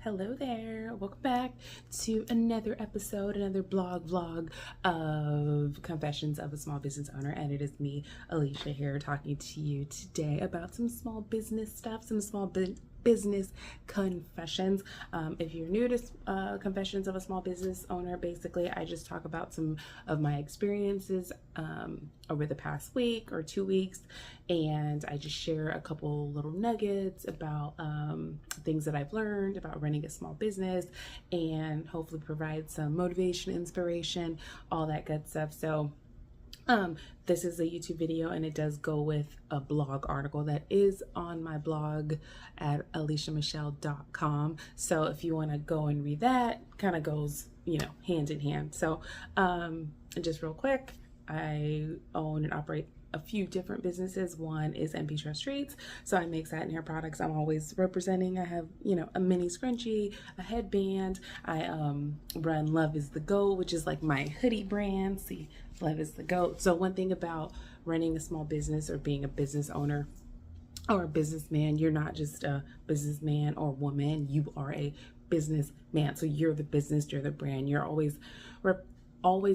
Hello there. Welcome back to another episode, another vlog of Confessions of a Small Business Owner. And it is me, Alicia, here talking to you today about some small business stuff, some small business confessions. If you're new to Confessions of a Small Business Owner, basically I just talk about some of my experiences over the past week or 2 weeks, and I just share a couple little nuggets about things that I've learned about running a small business, and hopefully provide some motivation, inspiration, all that good stuff. So this is a YouTube video, and it does go with a blog article that is on my blog at aliciamichelle.com. So if you want to go and read that, kind of goes, hand in hand. So just real quick, I own and operate a few different businesses. One is MP Trust Treats. So I make satin hair products. I'm always representing. I have, a mini scrunchie, a headband. I run Love is the Goat, which is like my hoodie brand. See, Love is the Goat. So one thing about running a small business or being a business owner or a businessman, you're not just a businessman or woman, you are a businessman. So you're the business, you're the brand. You're always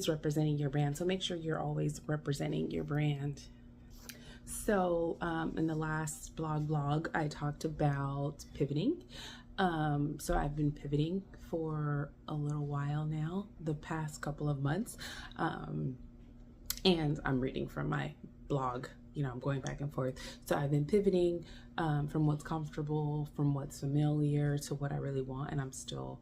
representing your brand. So make sure you're always representing your brand. So in the last blog, I talked about pivoting. So I've been pivoting for a little while now, the past couple of months. And I'm reading from my blog, I'm going back and forth. So I've been pivoting from what's comfortable, from what's familiar to what I really want. And I'm still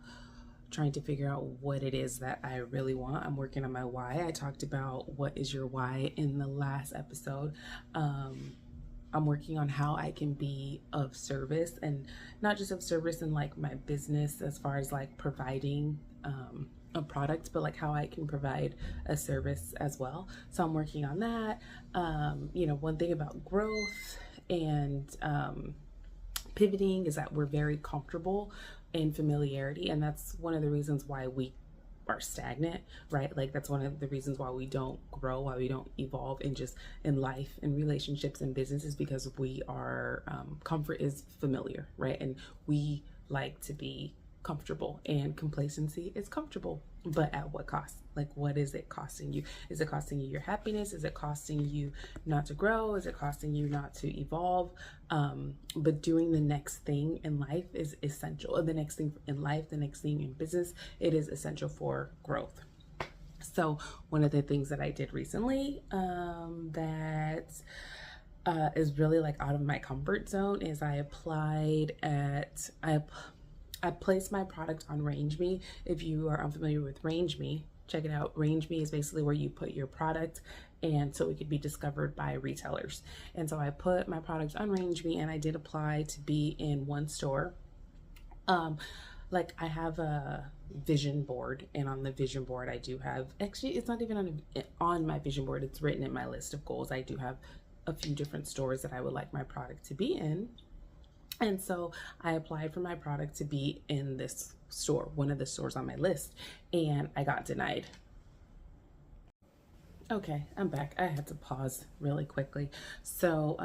trying to figure out what it is that I really want. I'm working on my why. I talked about what is your why in the last episode. I'm working on how I can be of service, and not just of service in like my business as far as like providing a product, but like how I can provide a service as well. So I'm working on that. One thing about growth and pivoting is that we're very comfortable in familiarity, and that's one of the reasons why we are stagnant, right? Like that's one of the reasons why we don't grow, why we don't evolve in life and relationships and businesses, because we are comfort is familiar, right? And we like to be comfortable, and complacency is comfortable, but at what cost? Like, what is it costing you? Is it costing you your happiness? Is it costing you not to grow? Is it costing you not to evolve? But doing the next thing in life is essential. The next thing in life, the next thing in business, it is essential for growth. So one of the things that I did recently that is really like out of my comfort zone is I placed my product on RangeMe. If you are unfamiliar with RangeMe, check it out. RangeMe is basically where you put your product, and so it could be discovered by retailers. And so I put my product on RangeMe, and I did apply to be in one store. Like I have a vision board, and on the vision board I do have, actually it's not even on my vision board, it's written in my list of goals. I do have a few different stores that I would like my product to be in. And so I applied for my product to be in this store, one of the stores on my list, and I got denied. Okay, I'm back. I had to pause really quickly. So,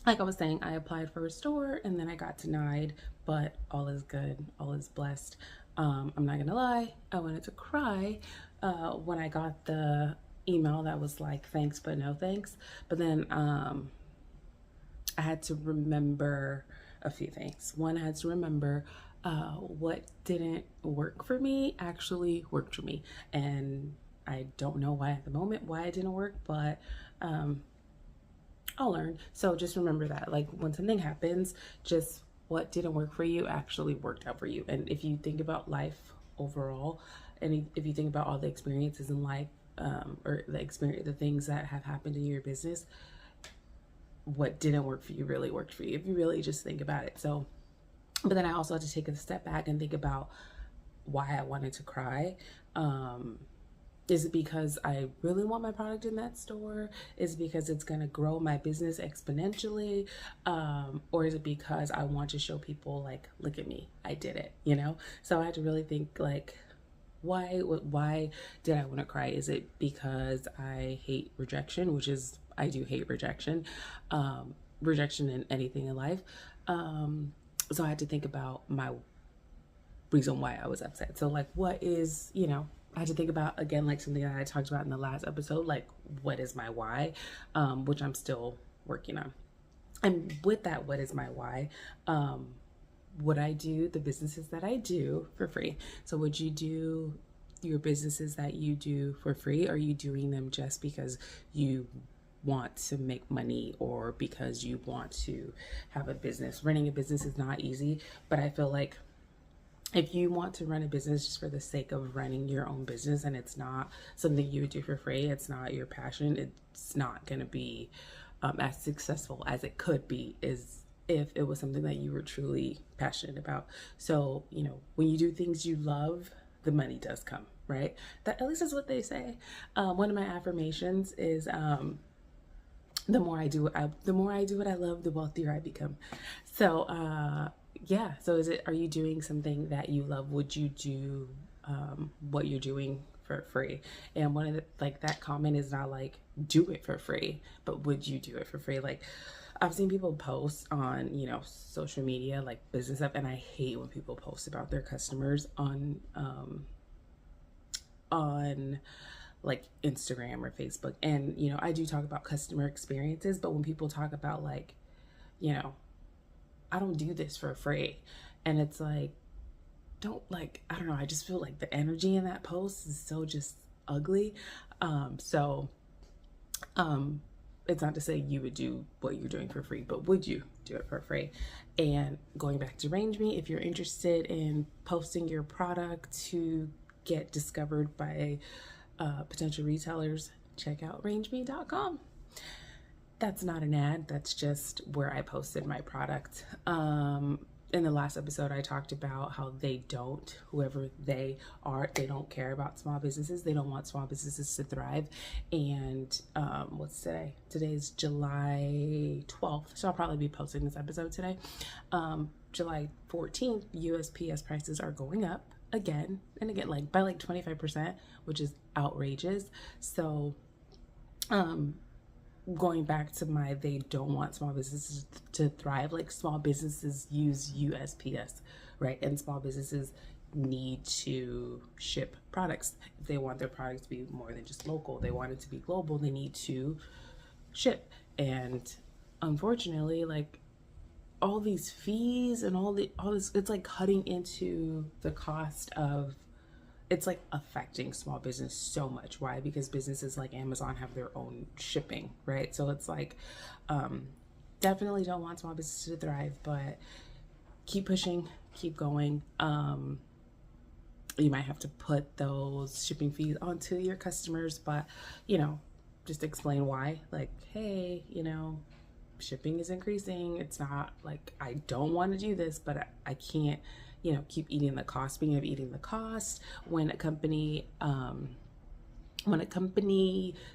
like I was saying, I applied for a store and then I got denied, but all is good, all is blessed. I'm not gonna lie, I wanted to cry when I got the email that was like, thanks, but no thanks. But then I had to remember a few things. One, I had to remember what didn't work for me actually worked for me. And I don't know why at the moment, why it didn't work, but I'll learn. So just remember that, like when something happens, just what didn't work for you actually worked out for you. And if you think about life overall, and if you think about all the experiences in life, or the things that have happened in your business, what didn't work for you really worked for you, if you really just think about it. So, but then I also had to take a step back and think about why I wanted to cry. Is it because I really want my product in that store? Is it because it's going to grow my business exponentially? Or is it because I want to show people like, look at me, I did it, So I had to really think like, why did I want to cry? Is it because I hate rejection, I do hate rejection, rejection in anything in life. So I had to think about my reason why I was upset. So like, what is, I had to think about, again, like something that I talked about in the last episode, like what is my why, which I'm still working on. And with that, what is my why? Would I do the businesses that I do for free? So would you do your businesses that you do for free? Or are you doing them just because you want to make money or because you want to have a business? Running a business is not easy, but I feel like if you want to run a business just for the sake of running your own business and it's not something you would do for free, it's not your passion, it's not going to be as successful as it could be is if it was something that you were truly passionate about. So, when you do things you love, the money does come, right? That at least is what they say. One of my affirmations is the more I do what I love, the wealthier I become. So, yeah. So are you doing something that you love? Would you do what you're doing for free? And one of the, like, that comment is not like do it for free, but would you do it for free? Like, I've seen people post on, social media, like business stuff, and I hate when people post about their customers on like Instagram or Facebook. And, I do talk about customer experiences, but when people talk about like, I don't do this for free. And it's like, I don't know. I just feel like the energy in that post is so just ugly. It's not to say you would do what you're doing for free, but would you do it for free? And going back to Range Me, if you're interested in posting your product to get discovered by potential retailers, check out rangeme.com. That's not an ad. That's just where I posted my product. In the last episode, I talked about how whoever they are, they don't care about small businesses. They don't want small businesses to thrive. And what's today? Today is July 12th. So I'll probably be posting this episode today. July 14th, USPS prices are going up again and again, like by like 25%, which is outrageous. So, going back to they don't want small businesses to thrive. Like, small businesses use USPS, right? And small businesses need to ship products. If they want their products to be more than just local, they want it to be global, they need to ship. And unfortunately, like, all these fees and all this, it's like cutting into the cost of, it's like affecting small business so much. Why? Because businesses like Amazon have their own shipping, right? So it's like, definitely don't want small businesses to thrive, but keep pushing, keep going. You might have to put those shipping fees onto your customers, but, just explain why. Like, hey, shipping is increasing. It's not like I don't want to do this, but I can't, keep eating the cost. Speaking of eating the cost, when a company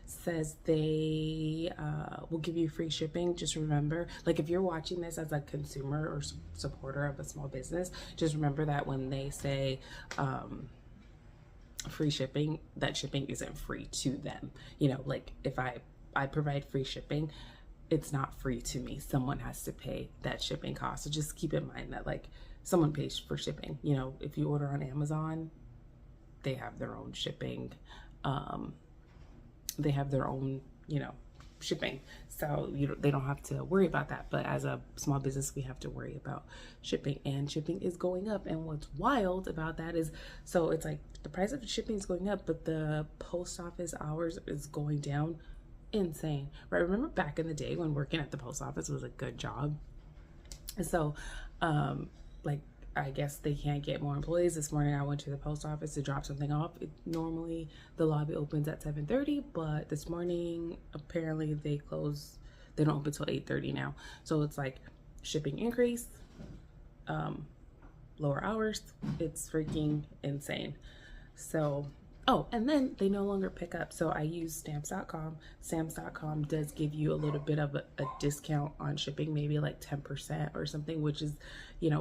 says they will give you free shipping, just remember, like, if you're watching this as a consumer or supporter of a small business, just remember that when they say free shipping, that shipping isn't free to them. Like, if I provide free shipping, it's not free to me. Someone has to pay that shipping cost. So just keep in mind that, like, someone pays for shipping. If you order on Amazon, they have their own shipping. They have their own, shipping. So they don't have to worry about that. But as a small business, we have to worry about shipping, and shipping is going up. And what's wild about that is, so it's like the price of shipping is going up, but the post office hours is going down. Insane, right? Remember back in the day when working at the post office was a good job? And so, like, I guess they can't get more employees. This morning I went to the post office to drop something off. Normally the lobby opens at 7:30, but this morning apparently they close. They don't open till 8:30 now. So it's like shipping increase, lower hours. It's freaking insane. So, oh, and then they no longer pick up. So I use stamps.com. Stamps.com does give you a little bit of a discount on shipping, maybe like 10% or something, which is,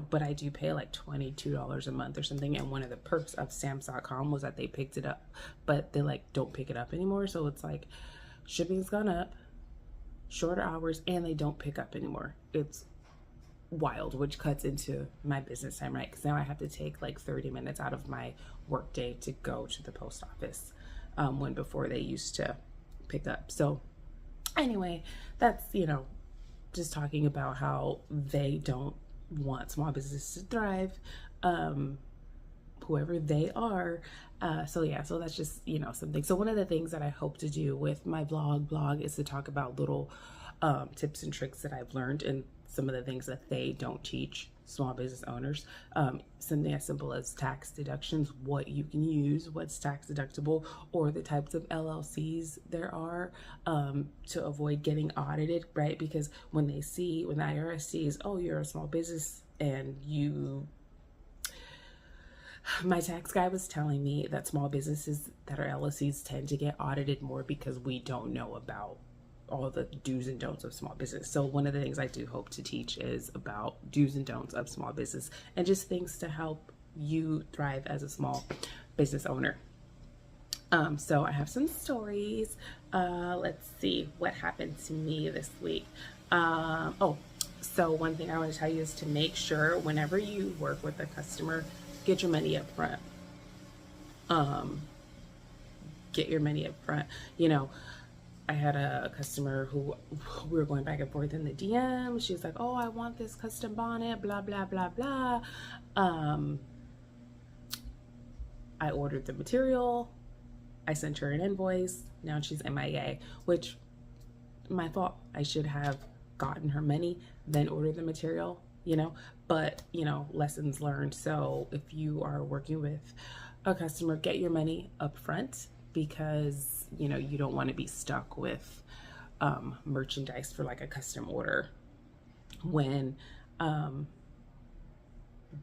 but I do pay like $22 a month or something. And one of the perks of stamps.com was that they picked it up, but they like don't pick it up anymore. So it's like shipping's gone up, shorter hours, and they don't pick up anymore. It's wild, which cuts into my business time, right? Because now I have to take like 30 minutes out of my work day to go to the post office, when before they used to pick up. So anyway, that's, just talking about how they don't want small businesses to thrive, whoever they are. So that's just, something. So one of the things that I hope to do with my blog is to talk about little tips and tricks that I've learned, and some of the things that they don't teach small business owners. Something as simple as tax deductions, what you can use, what's tax deductible, or the types of LLCs there are, to avoid getting audited, right? Because when the IRS sees, oh, you're a small business and my tax guy was telling me that small businesses that are LLCs tend to get audited more because we don't know about all the do's and don'ts of small business. So one of the things I do hope to teach is about do's and don'ts of small business, and just things to help you thrive as a small business owner. So I have some stories. Let's see what happened to me this week. So one thing I want to tell you is to make sure whenever you work with a customer, get your money up front. Get your money up front. I had a customer who we were going back and forth in the DM. She's like, oh, I want this custom bonnet, blah, blah, blah, blah. I ordered the material. I sent her an invoice. Now she's MIA, which my fault. I should have gotten her money, then ordered the material, but, lessons learned. So if you are working with a customer, get your money up front, because you don't want to be stuck with merchandise for like a custom order when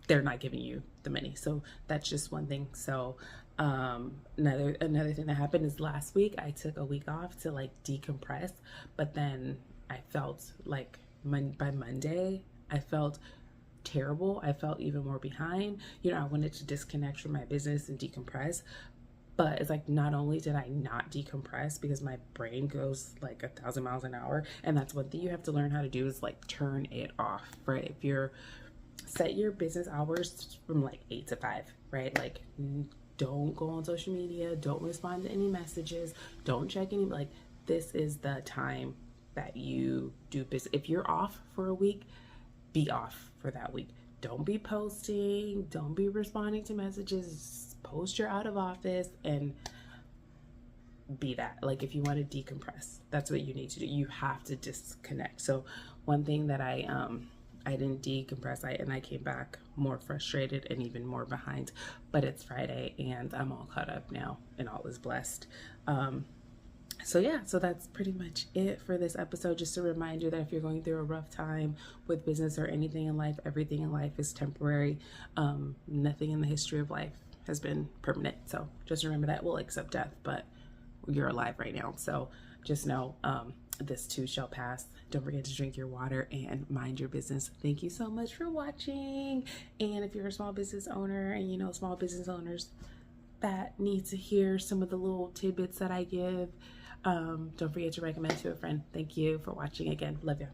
they're not giving you the money. So that's just one thing. So another thing that happened is last week I took a week off to like decompress, but then I felt like by Monday I felt terrible. I felt even more behind. I wanted to disconnect from my business and decompress. But it's like, not only did I not decompress, because my brain goes like 1,000 miles an hour. And that's one thing you have to learn how to do, is like turn it off, right? If you're set your business hours from like 8 to 5, right? Like, don't go on social media. Don't respond to any messages. Don't check any, like, this is the time that you do business. If you're off for a week, be off for that week. Don't be posting. Don't be responding to messages. Post you're out of office and be that. Like, if you want to decompress, that's what you need to do. You have to disconnect. So one thing that I didn't decompress, and I came back more frustrated and even more behind, but it's Friday and I'm all caught up now and all is blessed. So that's pretty much it for this episode. Just a reminder that if you're going through a rough time with business or anything in life, everything in life is temporary. Nothing in the history of life has been permanent. So just remember that. We'll accept death, but you're alive right now. So just know this too shall pass. Don't forget to drink your water and mind your business. Thank you so much for watching. And if you're a small business owner and small business owners that need to hear some of the little tidbits that I give, don't forget to recommend to a friend. Thank you for watching again. Love you.